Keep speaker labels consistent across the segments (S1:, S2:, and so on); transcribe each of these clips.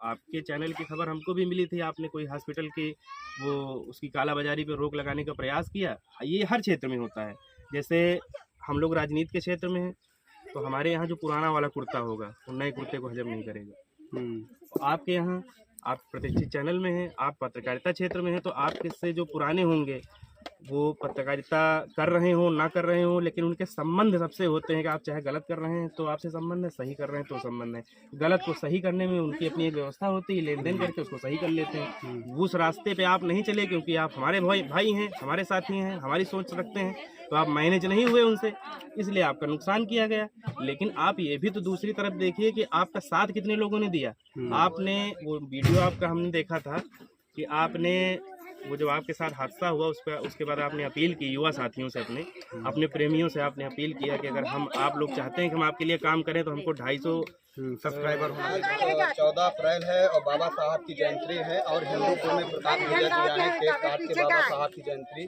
S1: आपके चैनल की खबर हमको भी मिली थी, आपने कोई हॉस्पिटल की वो उसकी कालाबाजारी पे रोक लगाने का प्रयास किया। ये हर क्षेत्र में होता है। जैसे हम लोग राजनीति के क्षेत्र में हैं, तो हमारे यहाँ जो पुराना वाला कुर्ता होगा वो नए कुर्ते को हजम नहीं करेगा। तो आपके यहाँ आप प्रतिष्ठित चैनल में हैं, आप पत्रकारिता क्षेत्र में हैं, तो आपके से जो पुराने होंगे वो पत्रकारिता कर रहे हो ना कर रहे हो, लेकिन उनके संबंध सबसे होते हैं कि आप चाहे गलत कर रहे हैं तो आपसे संबंध है, सही कर रहे हैं तो संबंध है। गलत को सही करने में उनकी अपनी एक व्यवस्था होती है, लेन देन करके उसको सही कर लेते हैं। उस रास्ते पे आप नहीं चले, क्योंकि आप हमारे भाई हैं, हमारे साथी हैं, हमारी सोच रखते हैं, तो आप मैनेज नहीं हुए उनसे, इसलिए आपका नुकसान किया गया। लेकिन आप ये भी तो दूसरी तरफ देखिए कि आपका साथ कितने लोगों ने दिया। आपने वो वीडियो आपका हमने देखा था कि आपने वो जो आपके साथ हादसा हुआ उसके बाद आपने अपील की युवा साथियों से, अपने प्रेमियों से आपने अपील किया कि अगर आप लोग चाहते हैं कि हम आपके लिए काम करें तो हमको 250 सब्सक्राइबर होना।
S2: 14 अप्रैल है और बाबा साहब की जयंती है और हिंदूपुर में प्रताप भेजा गया है केक काट के बाबा साहब की जयंती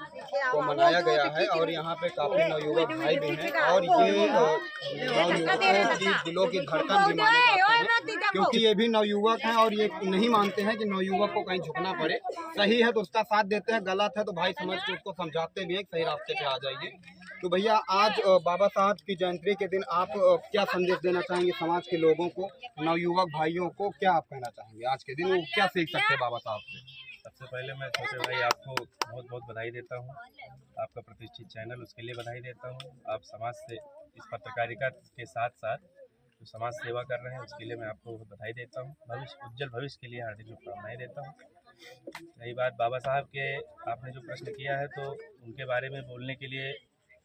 S2: को मनाया गया है और यहाँ पे काफी नवयुवक भाई भी हैं और ये नवयुवकों की दिलों की धड़कन भी माने जाते हैं, क्योंकि ये भी नवयुवक हैं और ये नहीं मानते हैं कि नवयुवक को कहीं झुकना पड़े। सही है तो उसका साथ देते हैं, गलत है तो भाई समझ के उसको समझाते भी हैं सही रास्ते पे आ जाइए। तो भैया आज बाबा साहब की जयंती के दिन आप क्या संदेश देना चाहेंगे समाज के लोगों को, नवयुवक भाइयों को क्या आप कहना चाहेंगे आज के दिन वो क्या सीख सकते हैं बाबा साहब से?
S3: सबसे पहले मैं छोटे भाई आपको बहुत बहुत बधाई देता हूँ, आपका प्रतिष्ठित चैनल उसके लिए बधाई देता हूँ। आप समाज से इस पत्रकारिता के साथ साथ जो समाज सेवा कर रहे हैं उसके लिए मैं आपको बहुत बधाई देता हूँ। उज्जवल भविष्य के लिए हार्दिक शुभकामनाएं देता हूँ। रही बात बाबा साहब के, आपने जो प्रश्न किया है तो उनके बारे में बोलने के लिए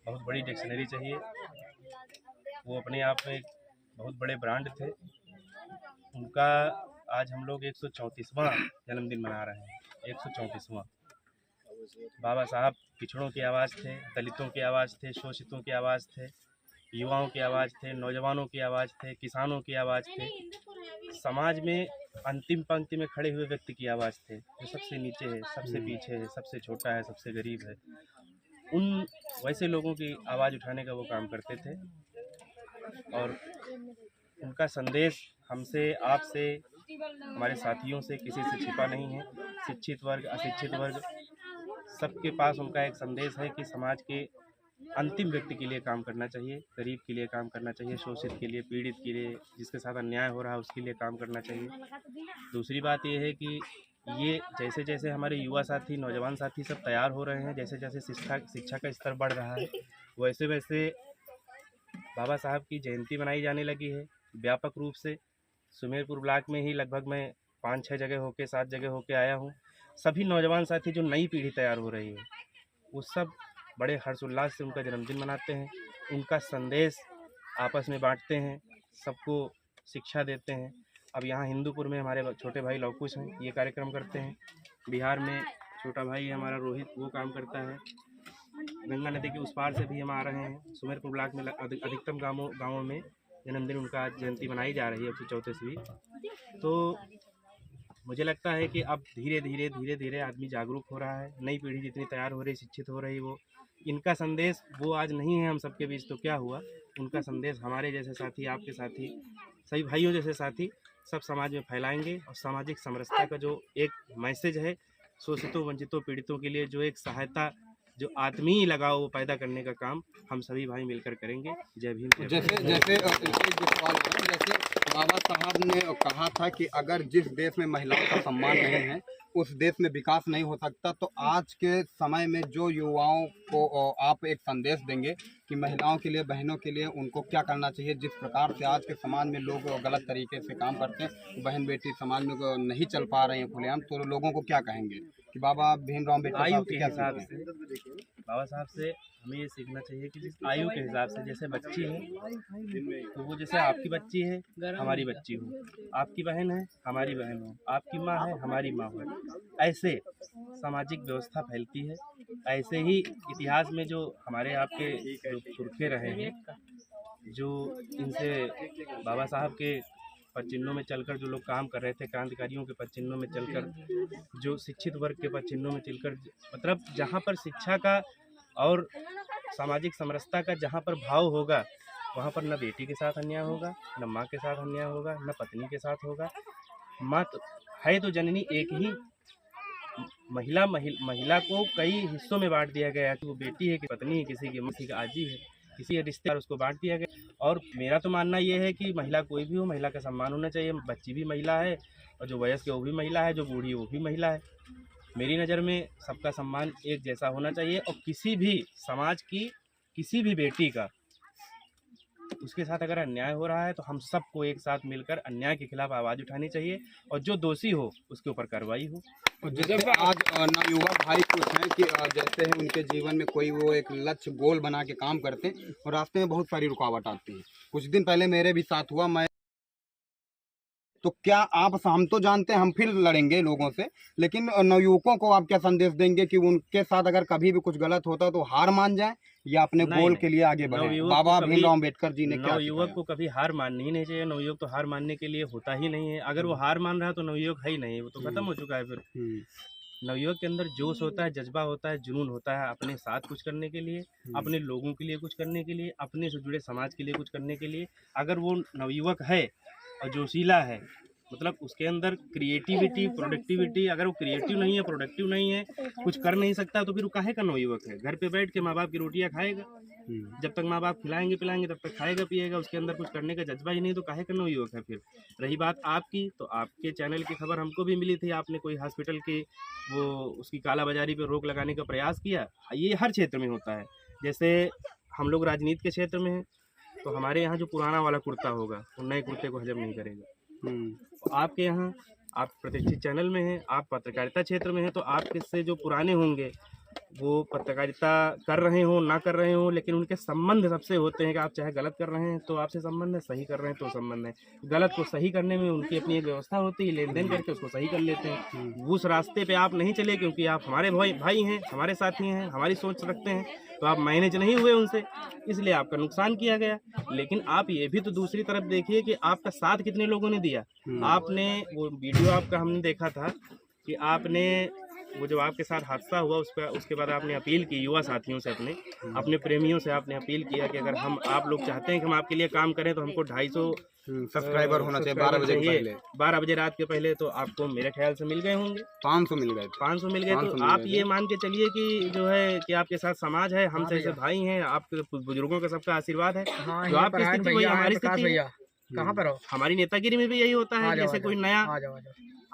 S3: बहुत बड़ी डिक्शनरी चाहिए। वो अपने आप में एक बहुत बड़े ब्रांड थे। उनका आज हम लोग 134वां जन्मदिन मना रहे हैं, 134वां। बाबा साहब पिछड़ों की आवाज़ थे, दलितों की आवाज़ थे, शोषितों की आवाज़ थे, युवाओं की आवाज़ थे, नौजवानों की आवाज़ थे, किसानों की आवाज़ थे, समाज में अंतिम पंक्ति में खड़े हुए व्यक्ति की आवाज़ थे, जो सबसे नीचे है, सबसे पीछे है, सबसे छोटा है, सबसे गरीब है। उन वैसे लोगों की आवाज़ उठाने का वो काम करते थे और उनका संदेश हमसे, आपसे, हमारे साथियों से किसी से छिपा नहीं है। शिक्षित वर्ग, अशिक्षित वर्ग, सबके पास उनका एक संदेश है कि समाज के अंतिम व्यक्ति के लिए काम करना चाहिए, गरीब के लिए काम करना चाहिए, शोषित के लिए, पीड़ित के लिए, जिसके साथ अन्याय हो रहा है उसके लिए काम करना चाहिए। दूसरी बात यह है कि ये जैसे जैसे हमारे युवा साथी, नौजवान साथी सब तैयार हो रहे हैं, जैसे जैसे शिक्षा का स्तर बढ़ रहा है, वैसे वैसे बाबा साहब की जयंती मनाई जाने लगी है व्यापक रूप से। सुमेरपुर ब्लॉक में ही लगभग मैं 5-6 जगह होके 7 जगह होके आया हूँ। सभी नौजवान साथी जो नई पीढ़ी तैयार हो रही है वो सब बड़े हर्षोल्लास से उनका जन्मदिन मनाते हैं, उनका संदेश आपस में बांटते हैं, सबको शिक्षा देते हैं। अब यहाँ हिंदूपुर में हमारे छोटे भाई लवकुश हैं, ये कार्यक्रम करते हैं। बिहार में छोटा भाई हमारा रोहित, वो काम करता है। गंगा नदी के उस पार से भी हम आ रहे हैं। सुमेरपुर ब्लॉक में अधिकतम गाँवों में जन्मदिन उनका जयंती मनाई जा रही है 134वीं। तो मुझे लगता है कि अब धीरे धीरे आदमी जागरूक हो रहा है, नई पीढ़ी जितनी तैयार हो रही, शिक्षित हो रही, वो इनका संदेश वो आज नहीं है हम सबके बीच तो क्या हुआ, उनका संदेश हमारे जैसे साथी, आपके साथी, सभी भाइयों जैसे साथी सब समाज में फैलाएंगे और सामाजिक समरसता का जो एक मैसेज है, शोषितों, वंचितों, पीड़ितों के लिए जो एक सहायता, जो आत्मीय लगाव वो पैदा करने का काम हम सभी भाई मिलकर करेंगे। जय भीम।
S2: जैसे बाबा साहब ने कहा था कि अगर जिस देश में महिलाओं का सम्मान नहीं है उस देश में विकास नहीं हो सकता, तो आज के समय में जो युवाओं को आप एक संदेश देंगे कि महिलाओं के लिए, बहनों के लिए उनको क्या करना चाहिए? जिस प्रकार से आज के समाज में लोग गलत तरीके से काम करते हैं, बहन बेटी समाज में नहीं चल पा रहे हैं खुलेआम, तो लोगों को क्या कहेंगे कि बाबा भीमराव अम्बेडकर
S1: आयु के हिसाब से बाबा साहब से हमें ये सीखना चाहिए कि जिस आयु के हिसाब से, जैसे बच्ची है तो वो जैसे आपकी बच्ची है हमारी बच्ची हो, आपकी बहन है हमारी बहन हो, आपकी माँ है हमारी माँ हो, ऐसे सामाजिक व्यवस्था फैलती है। ऐसे ही इतिहास में जो हमारे आपके जो पुरखे रहे हैं, जो इनसे बाबा साहब के पद चिन्हों में चलकर जो लोग काम कर रहे थे, क्रांतिकारियों के पद चिन्हों में चलकर, जो शिक्षित वर्ग के पद चिन्हों में चलकर, मतलब जहाँ पर शिक्षा का और सामाजिक समरसता का जहाँ पर भाव होगा वहाँ पर न बेटी के साथ अन्याय होगा, न माँ के साथ अन्याय होगा, न पत्नी के साथ होगा। माँ है तो जननी एक ही। महिला को कई हिस्सों में बांट दिया गया है कि वो बेटी है कि पत्नी है, किसी की आजी है, किसी रिश्तेदार, उसको बांट दिया गया। और मेरा तो मानना ये है कि महिला कोई भी हो, महिला का सम्मान होना चाहिए। बच्ची भी महिला है और जो वयस्क है वो भी महिला है, जो बूढ़ी है वो भी महिला है। मेरी नज़र में सबका सम्मान एक जैसा होना चाहिए और किसी भी समाज की किसी भी बेटी का उसके साथ अगर अन्याय हो रहा है तो हम सबको एक साथ मिलकर अन्याय के खिलाफ आवाज़ उठानी चाहिए और जो दोषी हो उसके ऊपर कार्रवाई हो।
S2: और जैसे आज नवयुवक भाई कुछ हैं कि जैसे है उनके जीवन में कोई वो एक लक्ष्य गोल बना के काम करते हैं और रास्ते में बहुत सारी रुकावट आती है। कुछ दिन पहले मेरे भी साथ हुआ। मैं तो क्या आप, हम तो जानते हैं हम फिर लड़ेंगे लोगों से, लेकिन नवयुवकों को आप क्या संदेश देंगे कि उनके साथ अगर कभी भी कुछ गलत होता है तो हार मान जाएं या अपने गोल के लिए आगे बढ़ें? बाबा भीमराव अम्बेडकर जी ने क्या
S1: नवयुवक को कभी हार माननी ही नहीं चाहिए। नवयुवक तो हार मानने के लिए होता ही नहीं है। अगर वो हार मान रहा है तो नवयुवक है ही नहीं, वो तो खत्म हो चुका है। फिर नवयुवक के अंदर जोश होता है, जज्बा होता है, जुनून होता है अपने साथ कुछ करने के लिए, अपने लोगों के लिए कुछ करने के लिए, अपने से जुड़े समाज के लिए कुछ करने के लिए। अगर वो नवयुवक है और जोशीला है, मतलब उसके अंदर क्रिएटिविटी, प्रोडक्टिविटी, अगर वो क्रिएटिव नहीं है, प्रोडक्टिव नहीं है, कुछ कर नहीं सकता तो फिर वो काहे का नवयुवक है? घर पे बैठ के माँ बाप की रोटियां खाएगा, जब तक माँ बाप खिलाएंगे पिलाएंगे तब तक खाएगा पिएगा। उसके अंदर कुछ करने का जज्बा ही नहीं तो काहे का नवयुवक है? फिर रही बात आपकी, तो आपके चैनल की खबर हमको भी मिली थी, आपने कोई हॉस्पिटल की वो उसकी कालाबाजारी पर रोक लगाने का प्रयास किया। ये हर क्षेत्र में होता है। जैसे हम लोग राजनीति के क्षेत्र में हैं तो हमारे यहाँ जो पुराना वाला कुर्ता होगा वो नए कुर्ते को हजम नहीं करेगा। आपके यहाँ, आप प्रतिष्ठित चैनल में हैं, आप पत्रकारिता क्षेत्र में हैं, तो आपके से जो पुराने होंगे वो पत्रकारिता कर रहे हो ना कर रहे हो, लेकिन उनके संबंध सबसे होते हैं कि आप चाहे गलत कर रहे हैं तो आपसे संबंध है, सही कर रहे हैं तो संबंध है। गलत को सही करने में उनकी अपनी एक व्यवस्था होती है, लेन देन करके उसको सही कर लेते हैं। उस रास्ते पे आप नहीं चले क्योंकि आप हमारे भाई हैं, हमारे साथी हैं, हमारी सोच रखते हैं, तो आप मैनेज नहीं हुए उनसे, इसलिए आपका नुकसान किया गया। लेकिन आप ये भी तो दूसरी तरफ देखिए कि आपका साथ कितने लोगों ने दिया। आपने वो वीडियो आपका हमने देखा था कि आपने वो जो आपके साथ हादसा हुआ उसके बाद आपने अपील की युवा साथियों से, अपने प्रेमियों से आपने अपील किया कि अगर आप लोग चाहते हैं कि हम आपके लिए काम करें तो हमको 250
S2: सब्सक्राइबर होना चाहिए 12 बजे पहले।
S1: 12 बजे रात के पहले तो आपको मेरे ख्याल से मिल गए होंगे,
S2: 500 मिल गए।
S1: 500 मिल गए। तो आप ये मान के चलिए कि जो है कि आपके साथ समाज है, हम जैसे भाई हैं, आपके बुजुर्गों का सबका आशीर्वाद है। जो आपकी स्थिति वही हमारी स्थिति है।
S4: कहाँ पर हो?
S1: हमारी नेतागिरी में भी यही होता है। जैसे कोई नया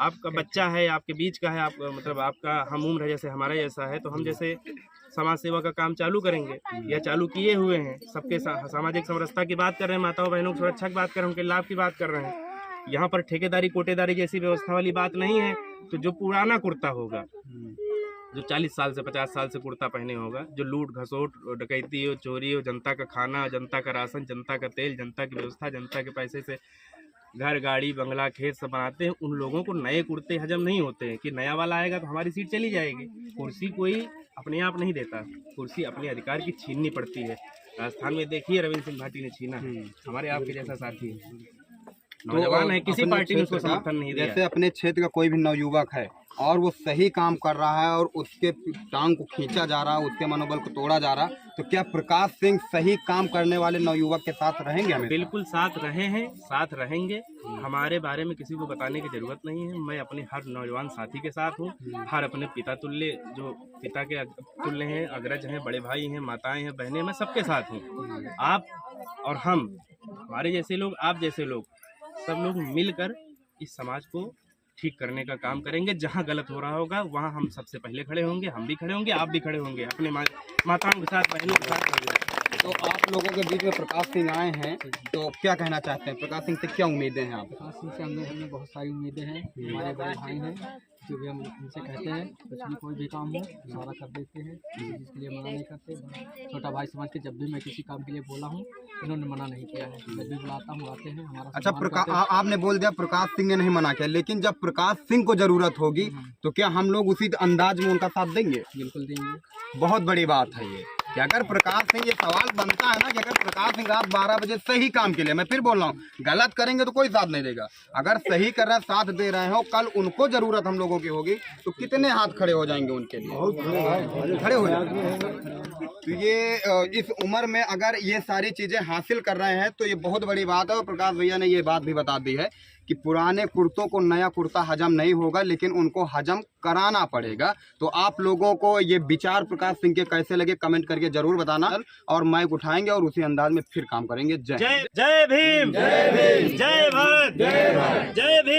S1: आपका बच्चा है, आपके बीच का है, आप मतलब आपका हम उम्र है जैसे हमारा जैसा है, तो हम जैसे समाज सेवा का काम चालू करेंगे या चालू किए हुए हैं। सबके सामाजिक समरसता की बात कर रहे हैं, माताओं बहनों की सुरक्षा की बात कर रहे हैं, उनके लाभ की बात कर रहे हैं। यहाँ पर ठेकेदारी कोटेदारी जैसी व्यवस्था वाली बात नहीं है। तो जो पुराना कुर्ता होगा, जो 40 साल से 50 साल से कुर्ता पहने होगा, जो लूट घसोट डकैती हो, चोरी हो, जनता का खाना, जनता का राशन, जनता का तेल, जनता की व्यवस्था, जनता के पैसे से घर गाड़ी बंगला खेत सब बनाते हैं, उन लोगों को नए कुर्ते हजम नहीं होते हैं कि नया वाला आएगा तो हमारी सीट चली जाएगी। कुर्सी कोई अपने आप नहीं देता, कुर्सी अपने अधिकार की छीननी पड़ती है। राजस्थान में देखिए रविंद्र सिंह भाटी ने छीना है, हमारे आपके जैसा साथी है, नौजवान है, किसी पार्टी ने उसको समर्थन नहीं दिया।
S2: जैसे अपने क्षेत्र का कोई भी नवयुवक है और वो सही काम कर रहा है और उसके टांग को खींचा जा रहा है, उसके मनोबल को तोड़ा जा रहा है, तो क्या प्रकाश सिंह सही काम करने वाले नवयुवक के साथ रहेंगे? हमें
S1: बिल्कुल साथ रहे हैं, साथ रहेंगे। हमारे बारे में किसी को बताने की जरूरत नहीं है। मैं अपने हर नौजवान साथी के साथ हूँ, हर अपने पिता तुल्य, जो पिता के तुल्य हैं, अग्रज हैं, बड़े भाई हैं, माताएं हैं, बहनें, मैं सबके साथ हूँ। आप और हम, हमारे जैसे लोग, आप जैसे लोग, सब लोग मिलकर इस समाज को ठीक करने का काम करेंगे। जहाँ गलत हो रहा होगा वहाँ हम सबसे पहले खड़े होंगे, हम भी खड़े होंगे, आप भी खड़े होंगे, अपने माताओं के साथ, बहनों के साथ।
S2: तो आप लोगों के बीच में प्रकाश सिंह आए हैं, तो क्या कहना चाहते हैं? प्रकाश सिंह से क्या उम्मीदें हैं आप?
S4: प्रकाश सिंह से हमें बहुत सारी उम्मीदें हैं। हमारे बड़े भाई हैं, जो भी हम उनसे कहते हैं कुछ भी कोई भी काम हो सारा कर देते हैं, किसी चीज़ के लिए मना नहीं करते। छोटा भाई समझ के जब भी मैं किसी काम के लिए बोला हूँ इन्होंने मना नहीं किया है, जब भी बुलाता हूँ आते हैं, हमारा।
S2: अच्छा, आपने बोल दिया प्रकाश सिंह ने नहीं मना किया, लेकिन जब प्रकाश सिंह को जरूरत होगी तो क्या हम लोग उसी अंदाज में उनका साथ देंगे?
S4: बिल्कुल देंगे।
S2: बहुत बड़ी बात है ये कि अगर प्रकाश सिंह, ये सवाल बनता है ना कि अगर प्रकाश सिंह रात 12 बजे सही काम के लिए, मैं फिर बोल रहा हूँ, गलत करेंगे तो कोई साथ नहीं देगा, अगर सही कर रहे हैं, साथ दे रहे हो, कल उनको जरूरत हम लोगों की होगी तो कितने हाथ खड़े हो जाएंगे उनके लिए? खड़े हो जाएंगे। तो ये इस उम्र में अगर ये सारी चीजें हासिल कर रहे हैं तो ये बहुत बड़ी बात है। और प्रकाश भैया ने ये बात भी बता दी है कि पुराने कुर्तों को नया कुर्ता हजम नहीं होगा, लेकिन उनको हजम कराना पड़ेगा। तो आप लोगों को ये विचार प्रकाश सिंह के कैसे लगे कमेंट करके जरूर बताना, और माइक उठाएंगे और उसी अंदाज में फिर काम करेंगे। जय
S1: जय भीम, जय भारत, जय भीम।